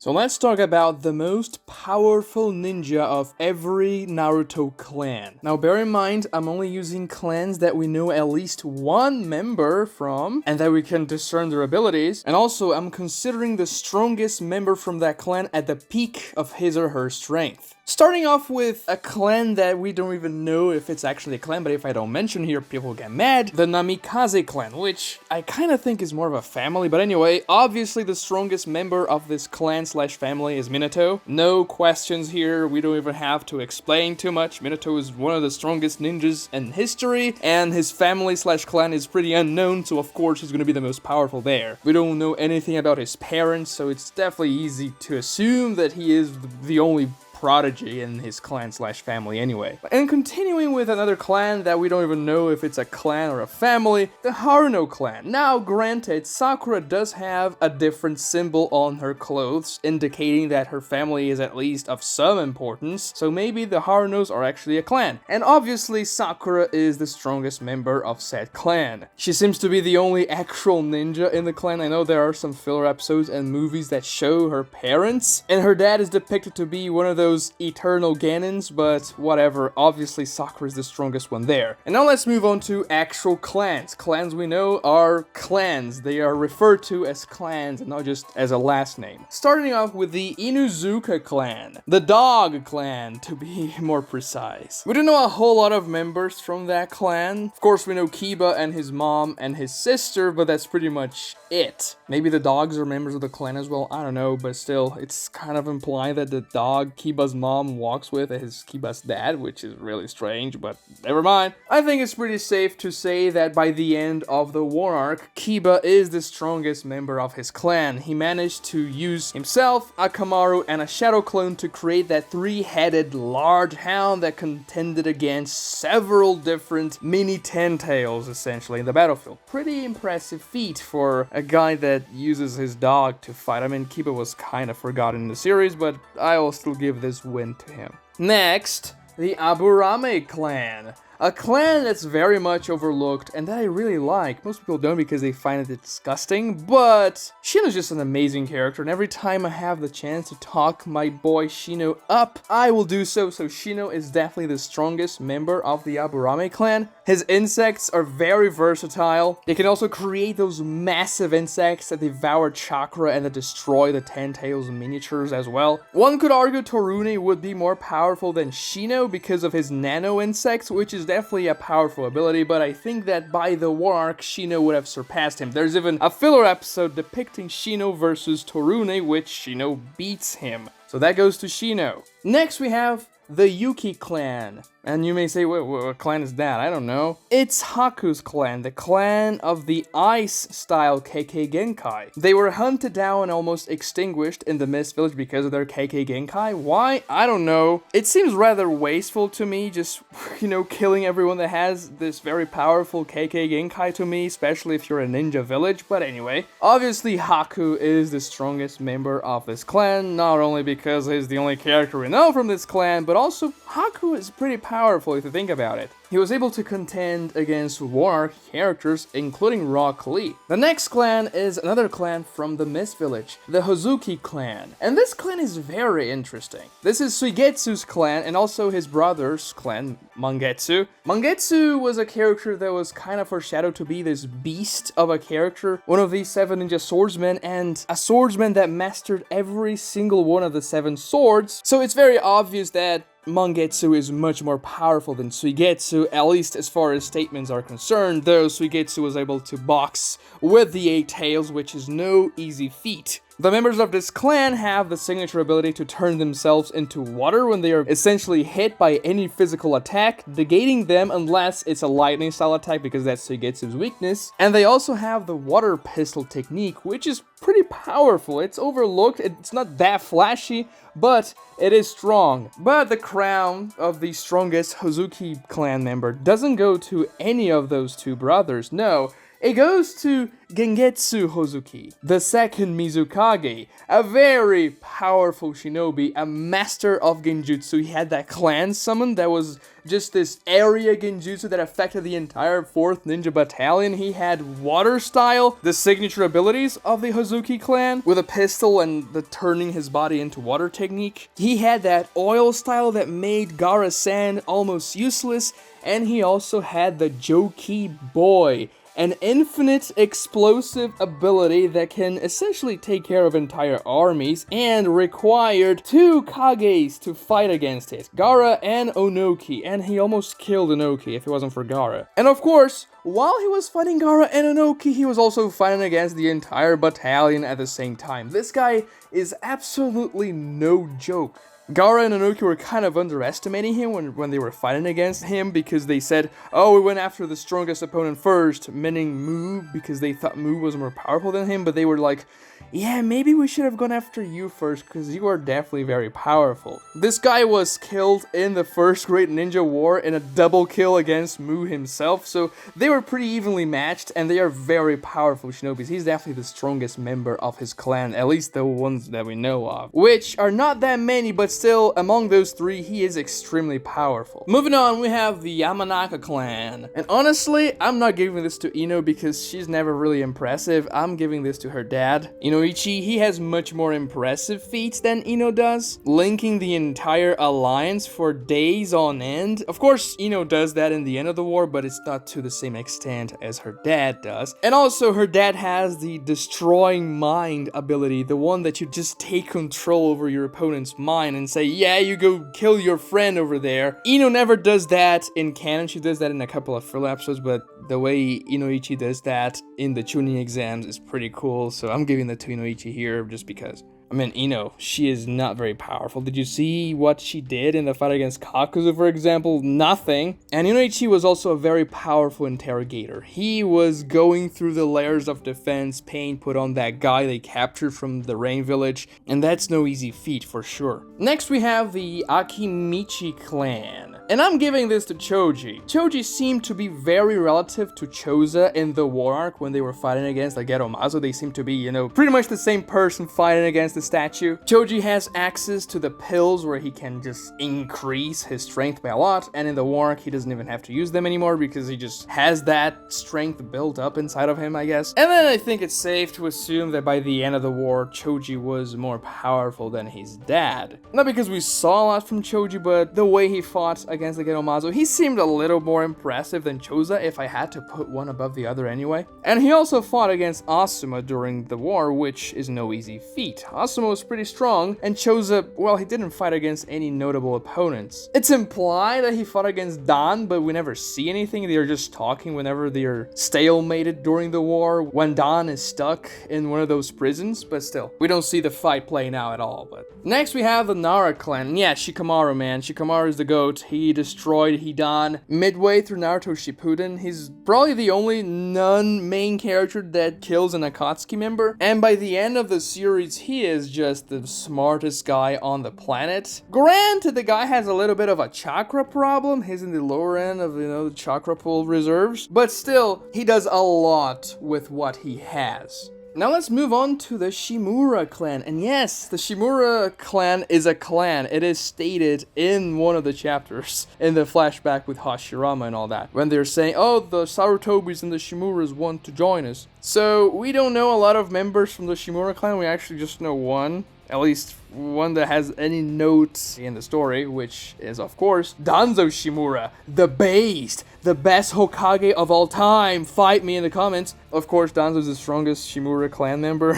So let's talk about the most powerful ninja of every Naruto clan. Now bear in mind, I'm only using clans that we know at least one member from, and that we can discern their abilities. And also, I'm considering the strongest member from that clan at the peak of his or her strength. Starting off with a clan that we don't even know if it's actually a clan, but if I don't mention here, people get mad. The Namikaze Clan, which I kind of think is more of a family, but anyway, obviously the strongest member of this clan/family is Minato. No questions here, we don't even have to explain too much. Minato is one of the strongest ninjas in history, and his family/clan is pretty unknown, so of course he's gonna be the most powerful there. We don't know anything about his parents, so it's definitely easy to assume that he is the only prodigy in his clan/family anyway. And continuing with another clan that we don't even know if it's a clan or a family, the Haruno Clan. Now granted, Sakura does have a different symbol on her clothes, indicating that her family is at least of some importance, so maybe the Harunos are actually a clan. And obviously Sakura is the strongest member of said clan. She seems to be the only actual ninja in the clan. I know there are some filler episodes and movies that show her parents, and her dad is depicted to be one of those eternal Ganons, but whatever, obviously Sakura is the strongest one there. And now let's move on to actual clans. Clans we know are clans. They are referred to as clans and not just as a last name. Starting off with the Inuzuka Clan, the Dog Clan to be more precise. We don't know a whole lot of members from that clan. Of course we know Kiba and his mom and his sister, but that's pretty much it. Maybe the dogs are members of the clan as well, I don't know, but still, it's kind of implied that the dog Kiba's mom walks with is Kiba's dad, which is really strange, but never mind. I think it's pretty safe to say that by the end of the war arc, Kiba is the strongest member of his clan. He managed to use himself, Akamaru, and a shadow clone to create that three-headed large hound that contended against several different mini ten-tails, essentially, in the battlefield. Pretty impressive feat for a guy that uses his dog to fight. I mean, Kiba was kind of forgotten in the series, but I will still give this win to him. Next, the Aburame Clan. A clan that's very much overlooked and that I really like. Most people don't because they find it disgusting, but Shino's just an amazing character, and every time I have the chance to talk my boy Shino up, I will do so. So Shino is definitely the strongest member of the Aburame Clan. His insects are very versatile. They can also create those massive insects that devour chakra and that destroy the Ten Tails miniatures as well. One could argue Torune would be more powerful than Shino because of his nano insects, which is definitely a powerful ability, but I think that by the war arc, Shino would have surpassed him. There's even a filler episode depicting Shino versus Torune, which Shino beats him. So that goes to Shino. Next we have the Yuki Clan. And you may say, what clan is that? I don't know. It's Haku's clan, the clan of the ice-style Kage Genkai. They were hunted down and almost extinguished in the Mist Village because of their Kage Genkai. Why? I don't know. It seems rather wasteful to me, just, killing everyone that has this very powerful Kage Genkai to me, especially if you're a ninja village. But anyway, obviously Haku is the strongest member of this clan, not only because he's the only character we know from this clan, but also Haku is pretty powerful if you think about it. He was able to contend against war arc characters, including Rock Lee. The next clan is another clan from the Mist Village, the Huzuki Clan. And this clan is very interesting. This is Suigetsu's clan and also his brother's clan, Mangetsu. Mangetsu was a character that was kind of foreshadowed to be this beast of a character, one of these 7 ninja swordsmen, and a swordsman that mastered every single one of the 7 swords. So it's very obvious that Mangetsu is much more powerful than Suigetsu, at least as far as statements are concerned, though Suigetsu was able to box with the 8 tails, which is no easy feat. The members of this clan have the signature ability to turn themselves into water when they are essentially hit by any physical attack, negating them unless it's a lightning style attack because that's Suigetsu's weakness. And they also have the water pistol technique, which is pretty powerful. It's overlooked, it's not that flashy, but it is strong. But the crown of the strongest Huzuki clan member doesn't go to any of those 2 brothers, no. It goes to Gengetsu Hozuki, the second Mizukage, a very powerful shinobi, a master of genjutsu. He had that clan summon that was just this area genjutsu that affected the entire 4th Ninja Battalion. He had water style, the signature abilities of the Huzuki Clan, with a pistol and the turning his body into water technique. He had that oil style that made Gara-san almost useless, and he also had the Joki Boy, an infinite explosive ability that can essentially take care of entire armies and required 2 Kages to fight against it, Gara and Onoki, and he almost killed Onoki if it wasn't for Gara. And of course, while he was fighting Gara and Onoki, he was also fighting against the entire battalion at the same time. This guy is absolutely no joke. Gara and Onoki were kind of underestimating him when they were fighting against him because they said, oh, we went after the strongest opponent first, meaning Mu, because they thought Mu was more powerful than him, but they were like, yeah, maybe we should have gone after you first, because you are definitely very powerful. This guy was killed in the First Great Ninja War in a double kill against Mu himself, so they were pretty evenly matched, and they are very powerful shinobis. He's definitely the strongest member of his clan, at least the ones that we know of, which are not that many, but still, among those 3, he is extremely powerful. Moving on, we have the Yamanaka Clan, and honestly, I'm not giving this to Ino because she's never really impressive. I'm giving this to her dad. Inoichi, he has much more impressive feats than Ino does, linking the entire alliance for days on end. Of course, Ino does that in the end of the war, but it's not to the same extent as her dad does. And also, her dad has the destroying mind ability, the one that you just take control over your opponent's mind and say, yeah, you go kill your friend over there. Ino never does that in canon. She does that in a couple of filler episodes, but the way Inoichi does that in the Chunin exams is pretty cool, so I'm giving that to Inoichi here just because. I mean, Ino, she is not very powerful. Did you see what she did in the fight against Kakuzu, for example? Nothing. And Inoichi was also a very powerful interrogator. He was going through the layers of defense Pain put on that guy they captured from the Rain Village, and that's no easy feat for sure. Next, we have the Akimichi Clan. And I'm giving this to Choji. Choji seemed to be very relative to Choza in the war arc when they were fighting against the Geromazo. They seem to be, pretty much the same person fighting against the statue. Choji has access to the pills where he can just increase his strength by a lot, and in the war arc, he doesn't even have to use them anymore because he just has that strength built up inside of him, I guess. And then I think it's safe to assume that by the end of the war, Choji was more powerful than his dad. Not because we saw a lot from Choji, but the way he fought against the Geromazo, he seemed a little more impressive than Choza if I had to put one above the other anyway. And he also fought against Asuma during the war, which is no easy feat. Asuma was pretty strong, and Choza, well, he didn't fight against any notable opponents. It's implied that he fought against Dan, but we never see anything. They're just talking whenever they're stalemated during the war, when Dan is stuck in one of those prisons, but still, we don't see the fight playing out at all. But next we have the Nara Clan. Yeah, Shikamaru, man. Shikamaru is the GOAT. He destroyed Hidan midway through Naruto Shippuden. He's probably the only non-main character that kills an Akatsuki member, and by the end of the series, he is just the smartest guy on the planet. Granted, the guy has a little bit of a chakra problem. He's in the lower end of, the chakra pool reserves, but still, he does a lot with what he has. Now let's move on to the Shimura Clan. And yes, the Shimura Clan is a clan. It is stated in one of the chapters in the flashback with Hashirama and all that, when they're saying, oh, the Sarutobis and the Shimuras want to join us. So we don't know a lot of members from the Shimura Clan. We actually just know one. At least one that has any notes in the story, which is, of course, Danzo Shimura, the Beast, the best Hokage of all time. Fight me in the comments. Of course, Danzo's the strongest Shimura clan member.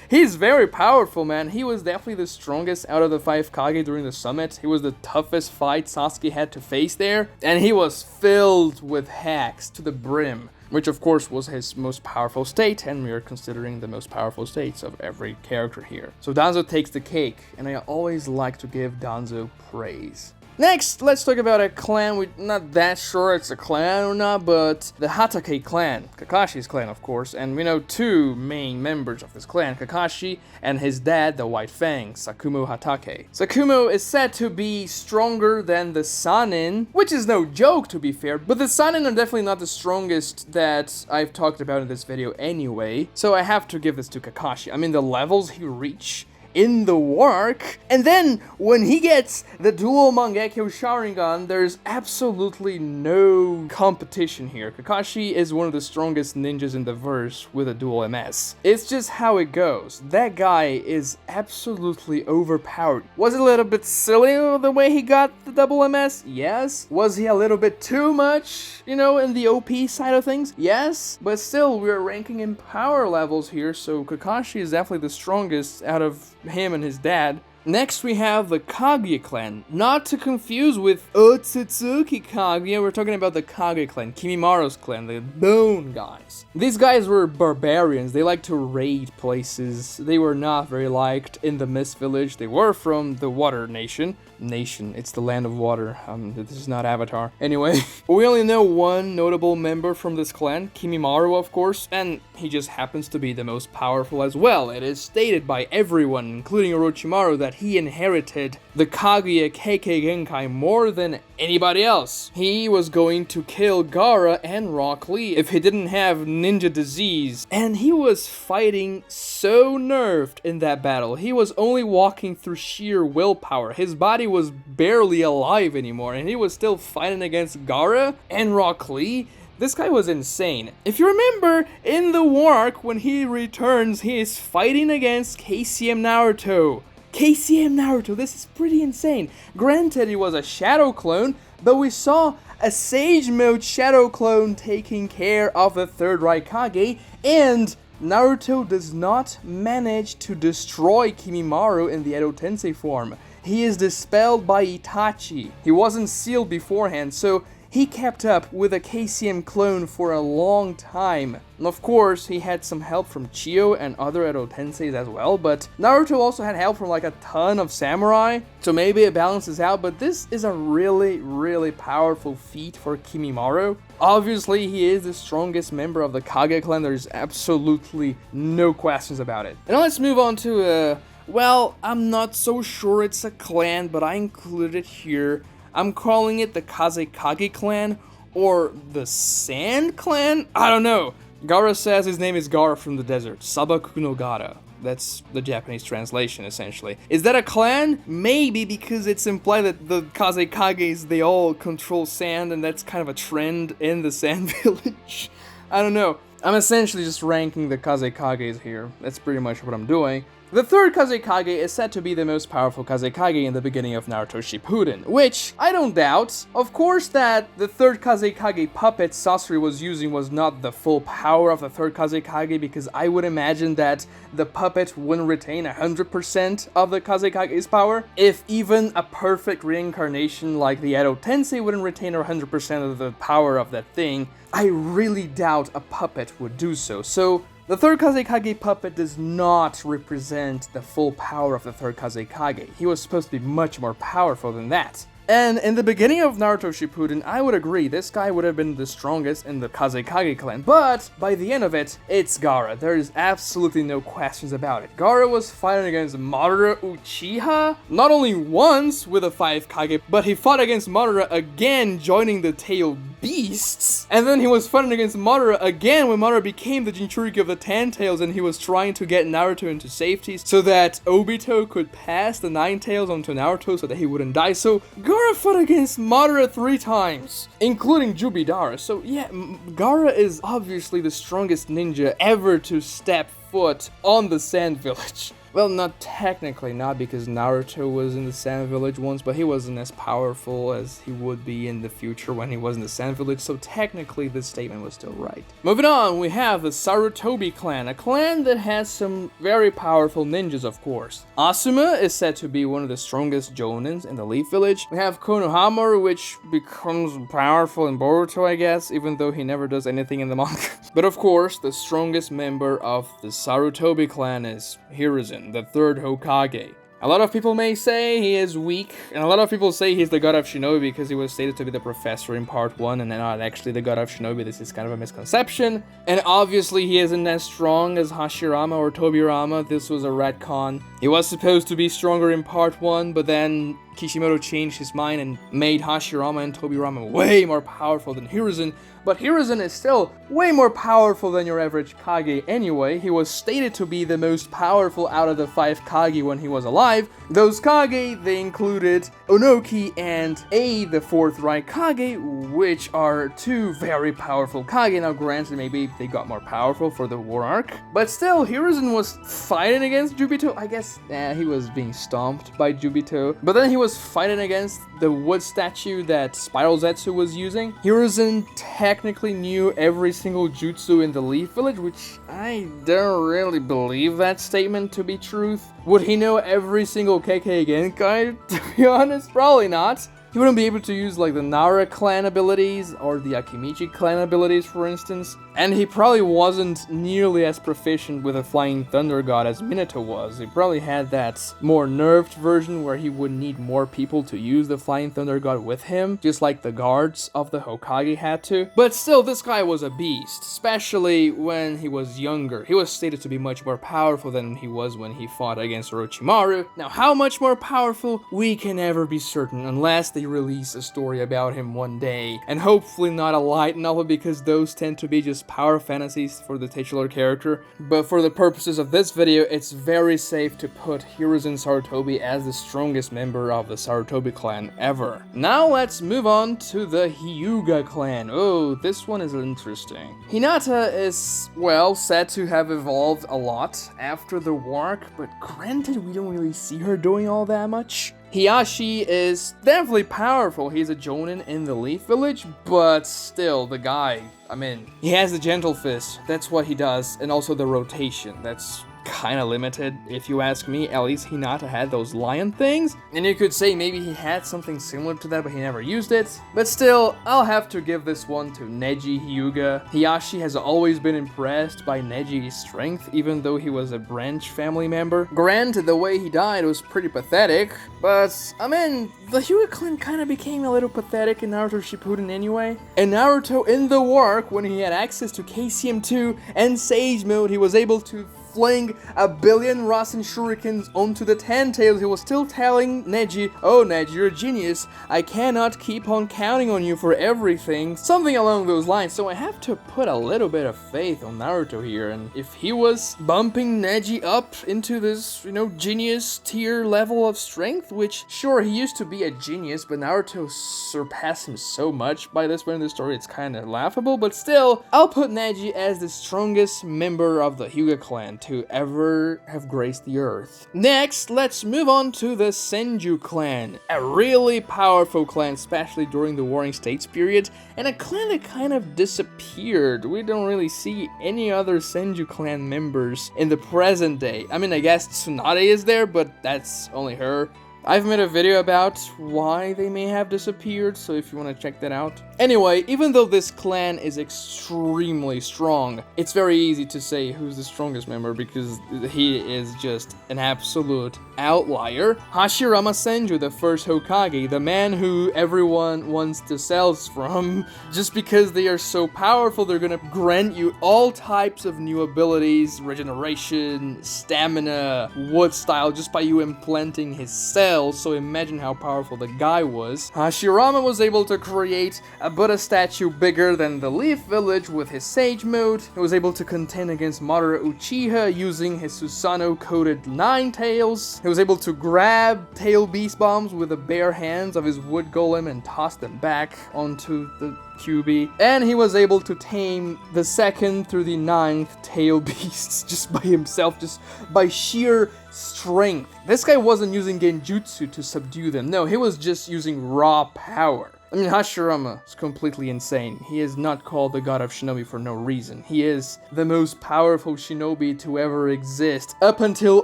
He's very powerful, man. He was definitely the strongest out of the 5 Kage during the summit. He was the toughest fight Sasuke had to face there, and he was filled with hacks to the brim, which of course was his most powerful state, and we are considering the most powerful states of every character here. So Danzo takes the cake, and I always like to give Danzo praise. Next, let's talk about a clan we're not that sure it's a clan or not, but the Hatake Clan, Kakashi's clan of course, and we know two main members of this clan, Kakashi and his dad, the White Fang, Sakumo Hatake. Sakumo is said to be stronger than the Sanin, which is no joke to be fair, but the Sanin are definitely not the strongest that I've talked about in this video anyway, so I have to give this to Kakashi. I mean, the levels he reached in the war arc, and then when he gets the dual Mangekyo Sharingan, there's absolutely no competition here. Kakashi is one of the strongest ninjas in the verse with a dual MS. It's just how it goes. That guy is absolutely overpowered. Was it a little bit silly the way he got the double MS? Yes. Was he a little bit too much, you know, in the OP side of things? Yes. But still, we're ranking in power levels here, so Kakashi is definitely the strongest out of him and his dad. Next we have the Kage Clan, not to confuse with Otsutsuki Kage, we're talking about the Kage Clan, Kimimaru's clan, the bone guys. These guys were barbarians, they liked to raid places, they were not very liked in the Mist Village, they were from the Water Nation. It's the land of water, this is not Avatar. Anyway, we only know one notable member from this clan, Kimimaru of course, and he just happens to be the most powerful as well. It is stated by everyone, including Orochimaru, that he inherited the Kage Kekkei Genkai more than anybody else. He was going to kill Gaara and Rock Lee if he didn't have ninja disease, and he was fighting so nerfed in that battle. He was only walking through sheer willpower. His body was barely alive anymore, and he was still fighting against Gaara and Rock Lee. This guy was insane. If you remember, in the war arc, when he returns, he is fighting against KCM Naruto. KCM Naruto, this is pretty insane. Granted, he was a shadow clone, but we saw a Sage Mode shadow clone taking care of the third Raikage, and Naruto does not manage to destroy Kimimaru in the Edo Tensei form. He is dispelled by Itachi. He wasn't sealed beforehand, so he kept up with a KCM clone for a long time. And of course, he had some help from Chiyo and other Edo Tenseis as well, but Naruto also had help from like a ton of samurai, so maybe it balances out, but this is a really powerful feat for Kimimaru. Obviously, he is the strongest member of the Kage Clan, there's absolutely no questions about it. And now let's move on to well, I'm not so sure it's a clan, but I included it here. I'm calling it the Kage Clan, or the Sand Clan? I don't know. Gaara says his name is Gaara from the desert. Sabaku no Gaara. That's the Japanese translation, essentially. Is that a clan? Maybe, because it's implied that the Kazekages, they all control sand, and that's kind of a trend in the Sand Village. I don't know. I'm essentially just ranking the Kazekages here. That's pretty much what I'm doing. The third Kazekage is said to be the most powerful Kazekage in the beginning of Naruto Shippuden, which I don't doubt. Of course that the third Kazekage puppet Sasori was using was not the full power of the third Kazekage, because I would imagine that the puppet wouldn't retain 100% of the Kazekage's power. If even a perfect reincarnation like the Edo Tensei wouldn't retain 100% of the power of that thing, I really doubt a puppet would do so. So the third Kazekage puppet does not represent the full power of the third Kazekage. He was supposed to be much more powerful than that. And in the beginning of Naruto Shippuden, I would agree, this guy would have been the strongest in the Kazekage clan, but by the end of it, it's Gaara. There is absolutely no questions about it. Gaara was fighting against Madara Uchiha, not only once with a 5 Kage, but he fought against Madara again, joining the Tail Beasts, and then he was fighting against Madara again when Madara became the Jinchuriki of the 10 Tails, and he was trying to get Naruto into safety so that Obito could pass the 9 Tails onto Naruto so that he wouldn't die. So Gaara fought against Madara 3 times, including Jubidara. So yeah, Gaara is obviously the strongest ninja ever to step foot on the Sand Village. Well, not technically, not because Naruto was in the Sand Village once, but he wasn't as powerful as he would be in the future when he was in the Sand Village, so technically this statement was still right. Moving on, we have the Sarutobi Clan, a clan that has some very powerful ninjas, of course. Asuma is said to be one of the strongest jonins in the Leaf Village. We have Konohamaru, which becomes powerful in Boruto, I guess, even though he never does anything in the manga. But of course, the strongest member of the Sarutobi Clan is Hiruzen, the third Hokage. A lot of people may say he is weak, and a lot of people say he's the god of Shinobi because he was stated to be the professor in part 1 and not actually the god of Shinobi. This is kind of a misconception. And obviously he isn't as strong as Hashirama or Tobirama. This was a retcon. He was supposed to be stronger in part 1, but then Kishimoto changed his mind and made Hashirama and Tobirama way more powerful than Hiruzen. But Hiruzen is still way more powerful than your average Kage anyway. He was stated to be the most powerful out of the 5 Kage when he was alive. Those Kage, they included Onoki and the 4th Raikage, which are 2 very powerful Kage. Now granted, maybe they got more powerful for the war arc, but still, Hiruzen was fighting against Jubito. I guess, he was being stomped by Jubito, but then he was fighting against the wood statue that Spiral Zetsu was using. Hiruzen technically knew every single jutsu in the Leaf Village, which I don't really believe that statement to be truth. Would he know every single KK Genkai? To be honest, probably not. He wouldn't be able to use like the Nara Clan abilities or the Akimichi Clan abilities, for instance. And he probably wasn't nearly as proficient with a Flying Thunder God as Minato was. He probably had that more nerfed version where he would need more people to use the Flying Thunder God with him, just like the guards of the Hokage had to. But still, this guy was a beast, especially when he was younger. He was stated to be much more powerful than he was when he fought against Orochimaru. Now, how much more powerful? We can never be certain unless they release a story about him one day, and hopefully not a light novel because those tend to be just power fantasies for the titular character. But for the purposes of this video, it's very safe to put Hiruzen Sarutobi as the strongest member of the Sarutobi Clan ever. Now let's move on to the Hyuga Clan. Oh, this one is interesting. Hinata is, well, said to have evolved a lot after the war arc, but granted we don't really see her doing all that much. Hiyashi is definitely powerful. He's a Jonin in the Leaf Village, but still, the guy, I mean, he has the Gentle Fist. That's what he does, and also the rotation. That's kind of limited, if you ask me. At least Hinata had those lion things, and you could say maybe he had something similar to that, but he never used it. But still, I'll have to give this one to Neji Hyuga. Hiyashi has always been impressed by Neji's strength, even though he was a branch family member. Granted, the way he died was pretty pathetic, but I mean, the Hyuga Clan kind of became a little pathetic in Naruto Shippuden anyway. And Naruto in the war arc, when he had access to KCM2 and Sage Mode, he was able to fling a billion Rasen Shurikens onto the 10 tails. He was still telling Neji, "Oh Neji, you're a genius. I cannot keep on counting on you for everything." Something along those lines. So I have to put a little bit of faith on Naruto here, and if he was bumping Neji up into this, genius tier level of strength, which sure, he used to be a genius, but Naruto surpassed him so much by this point in the story, it's kind of laughable, but still, I'll put Neji as the strongest member of the Hyuga Clan to ever have graced the earth. Next, let's move on to the Senju Clan, a really powerful clan, especially during the Warring States period, and a clan that kind of disappeared. We don't really see any other Senju Clan members in the present day. I mean, I guess Tsunade is there, but that's only her. I've made a video about why they may have disappeared, so if you want to check that out. Anyway, even though this clan is extremely strong, it's very easy to say who's the strongest member because he is just an absolute outlier. Hashirama Senju, the first Hokage, the man who everyone wants to sell from. Just because they are so powerful, they're gonna grant you all types of new abilities, regeneration, stamina, wood style, just by you implanting his cells. So imagine how powerful the guy was. Hashirama was able to create a Buddha statue bigger than the Leaf Village with his Sage Mode. He was able to contend against Madara Uchiha using his Susanoo-coated 9 tails. He was able to grab tail beast bombs with the bare hands of his wood golem and toss them back onto the QB. And he was able to tame the 2nd through the 9th tail beasts just by himself, just by sheer strength. This guy wasn't using genjutsu to subdue them. No, he was just using raw power. I mean, Hashirama is completely insane. He is not called the god of shinobi for no reason. He is the most powerful shinobi to ever exist. Up until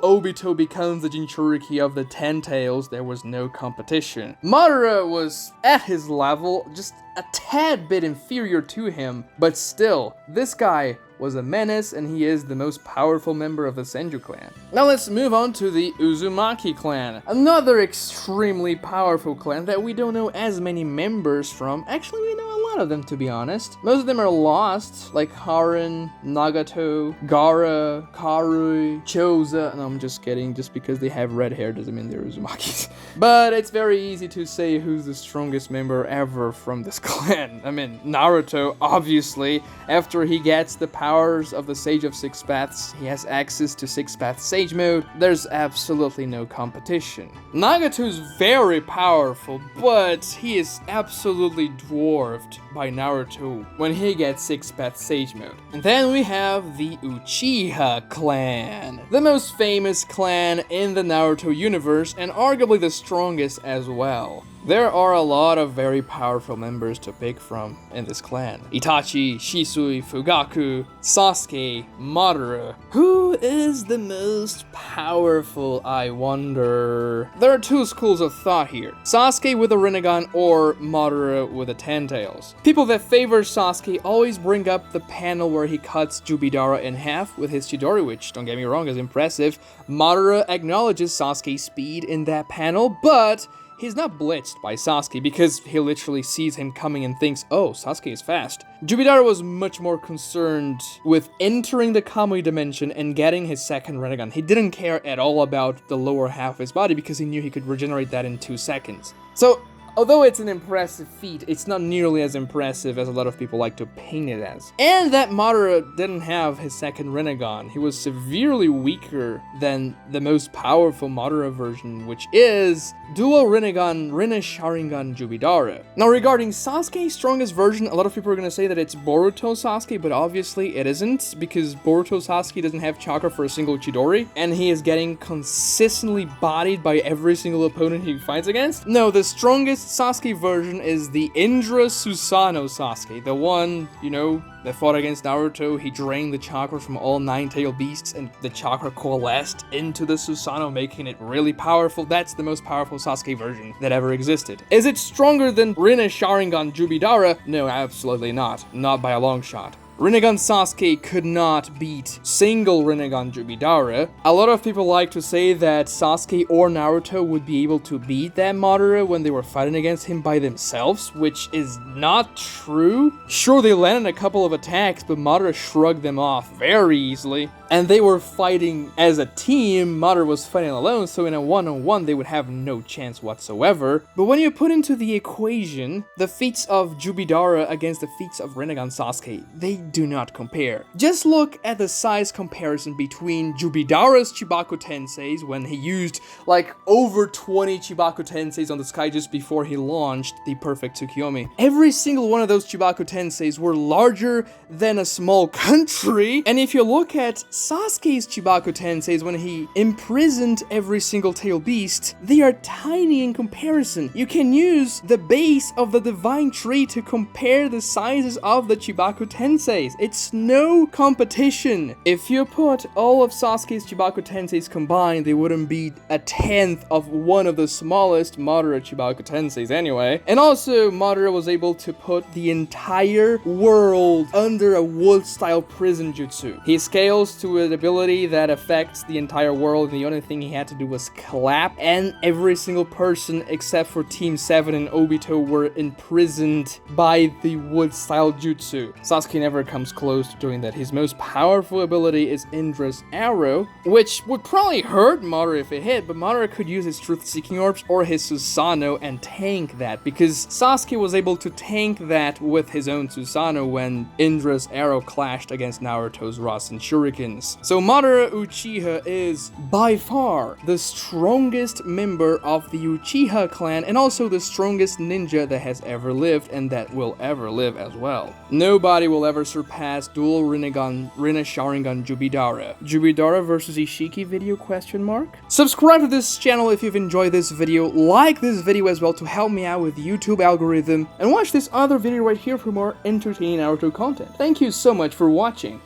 Obito becomes the Jinchuriki of the 10 tails, there was no competition. Madara was at his level, just a tad bit inferior to him, but still, this guy was a menace, and he is the most powerful member of the Senju Clan. Now let's move on to the Uzumaki Clan, another extremely powerful clan that we don't know as many members from. Actually, we know a lot of them, to be honest. Most of them are lost, like Haruno, Nagato, Gaara, Karui, Choza. No, I'm just kidding. Just because they have red hair doesn't mean they're Uzumakis. But it's very easy to say who's the strongest member ever from this clan. I mean, Naruto, obviously. After he gets the powers of the Sage of Six Paths, he has access to Six Path Sage mode. There's absolutely no competition. Nagato's very powerful, but he is absolutely dwarfed by Naruto when he gets Six Path Sage mode. And then we have the Uchiha Clan, the most famous clan in the Naruto universe and arguably the strongest as well. There are a lot of very powerful members to pick from in this clan. Itachi, Shisui, Fugaku, Sasuke, Madara. Who is the most powerful, I wonder? There are two schools of thought here. Sasuke with a Rinnegan or Madara with a Ten Tails. People that favor Sasuke always bring up the panel where he cuts Jubidara in half with his Chidori, which, don't get me wrong, is impressive. Madara acknowledges Sasuke's speed in that panel, but he's not blitzed by Sasuke because he literally sees him coming and thinks, oh, Sasuke is fast. Jubidara was much more concerned with entering the Kamui dimension and getting his second Rinnegan. He didn't care at all about the lower half of his body because he knew he could regenerate that in 2 seconds. So, although it's an impressive feat, it's not nearly as impressive as a lot of people like to paint it as. And that Madara didn't have his second Rinnegan. He was severely weaker than the most powerful Madara version, which is Dual Rinnegan Rinne Sharingan Jubidara. Now regarding Sasuke's strongest version, a lot of people are going to say that it's Boruto Sasuke, but obviously it isn't, because Boruto Sasuke doesn't have chakra for a single Chidori, and he is getting consistently bodied by every single opponent he fights against. No, the strongest Sasuke version is the Indra Susanoo Sasuke, the one, you know, that fought against Naruto. He drained the chakra from all 9-tailed beasts, and the chakra coalesced into the Susanoo, making it really powerful. That's the most powerful Sasuke version that ever existed. Is it stronger than Rinne Sharingan Jubidara? No, absolutely not. Not by a long shot. Rinnegan Sasuke could not beat single Rinnegan Jubidara. A lot of people like to say that Sasuke or Naruto would be able to beat that Madara when they were fighting against him by themselves, which is not true. Sure, they landed a couple of attacks, but Madara shrugged them off very easily. And they were fighting as a team. Madara was fighting alone, so in a one-on-one they would have no chance whatsoever. But when you put into the equation the feats of Jubidara against the feats of Rinnegan Sasuke, they do not compare. Just look at the size comparison between Jubidara's Chibaku Tenseis, when he used like over 20 Chibaku Tenseis on the sky just before he launched the perfect Tsukiyomi. Every single one of those Chibaku Tenseis were larger than a small country. And if you look at Sasuke's Chibaku Tenseis, when he imprisoned every single tail beast, they are tiny in comparison. You can use the base of the divine tree to compare the sizes of the Chibaku Tenseis. It's no competition. If you put all of Sasuke's Chibaku Tenseis combined, they wouldn't beat a 10th of one of the smallest Madara Chibaku Tenseis anyway. And also, Madara was able to put the entire world under a wood-style prison jutsu. He scales to an ability that affects the entire world, and the only thing he had to do was clap, and every single person except for Team 7 and Obito were imprisoned by the wood-style jutsu. Sasuke never comes close to doing that. His most powerful ability is Indra's Arrow, which would probably hurt Madara if it hit, but Madara could use his Truth-Seeking Orbs or his Susanoo and tank that, because Sasuke was able to tank that with his own Susanoo when Indra's Arrow clashed against Naruto's Rasen Shurikens. So Madara Uchiha is by far the strongest member of the Uchiha clan, and also the strongest ninja that has ever lived and that will ever live as well. Nobody will ever surpass dual Rinnegan Rinne Sharingan Jubidara. Jubidara versus Ishiki video question mark? Subscribe to this channel if you've enjoyed this video, like this video as well to help me out with the YouTube algorithm, and watch this other video right here for more entertaining Naruto content. Thank you so much for watching.